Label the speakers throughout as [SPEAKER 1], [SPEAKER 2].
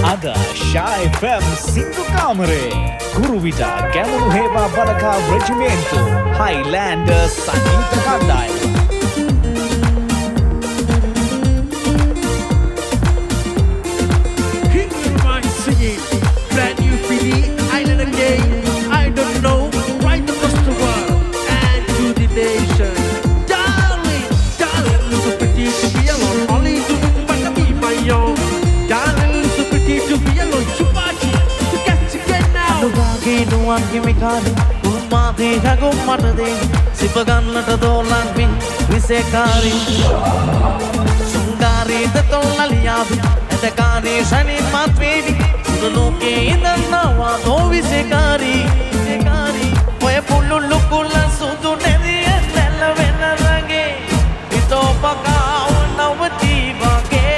[SPEAKER 1] Ada Shah FM Sindhu Kamare Kuruvita Gamunu Heba Balaka Regimento Highlander Sangeeta Kadayama
[SPEAKER 2] Hear my singing, brand new CD, Island again. I don't know, right across the world and to the nation. Darling, darling, so pretty to be alone. Only to find me my own. Darling, so pretty to be alone. Chupachi, to catch again now.
[SPEAKER 3] Anugagi nuangi mikali, umadi hagu matade. Sipaganlata dolanvi, visekari. Sungari de tolaliyavi, edakani shani matvevi. Sunuke idannawa do visekari. Oye pulu lukula sudu nedi nella venarage. Ito pakaw nawati bage.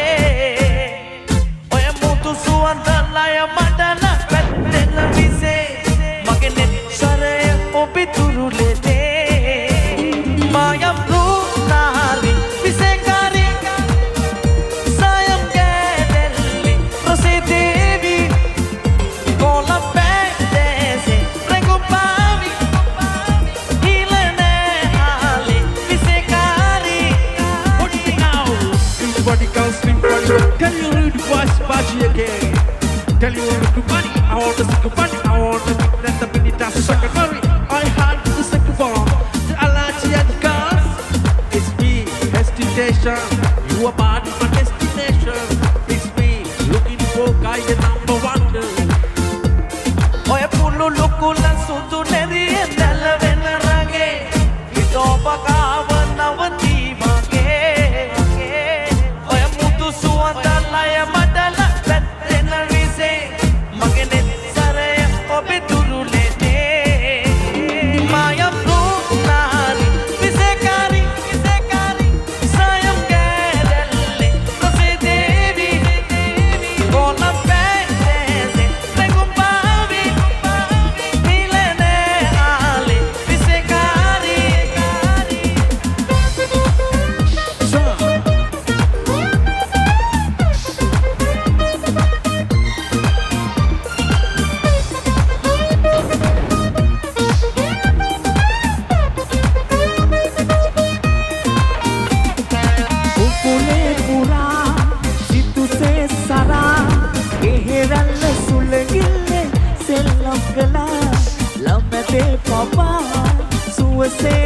[SPEAKER 3] Oye mutu suanda laya madana petela vise. Magene sare opituru lete. Mayam runali visekari. Sayam gedeli rosidevi. Kola pedese preocupavi. Hilene ali visekari.
[SPEAKER 2] What do you now? Everybody comes, everybody. Tell you read the voice, Baji again. Tell you the money, I want the second money, I want the that the minute that's the second money. I had the second form, the Alachi and the cars. It's me, destination. You are part of my destination. It's me, looking for guy the number one.
[SPEAKER 3] Oye pulu lukula sudu nedi nella venarage. Ito pakaw nawati bage. Oye mutu suanda laya madala petela vise. Magene sare opituru lete. Maya brunari visekari. Sayam gedeli rosidevi. Kola pedese preocupavi. Hilene ali visekari.
[SPEAKER 4] උකුලේ පුරා සිතුසේ සරා එහෙරල්ල සුළගිල්ලේ සෙල්ලම් කළා ළමැතේ පපා සුවසේ